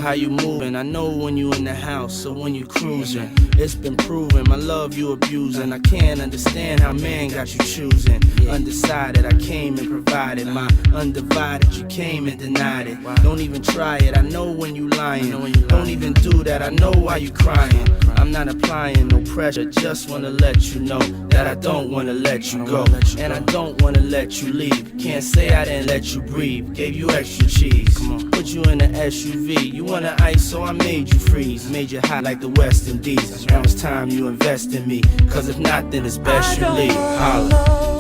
How you moving? I know when you in the house or when you cruising. It's been proven, my love you abusing. I can't understand how man got you choosing. Undecided, I came and provided. My undivided, you came and denied it. Don't even try it, I know when you lying. Don't even do that, I know why you crying. I'm not applying no pressure, just wanna let you know that I don't wanna let you go. And I don't wanna let you leave. Can't say I didn't let you breathe. Gave you extra cheese, put you in the SUV. You wanna ice, so I made you freeze. Made you hot like the West Indies. Now it's time you invest in me, cause if not, then it's best you leave. Holla.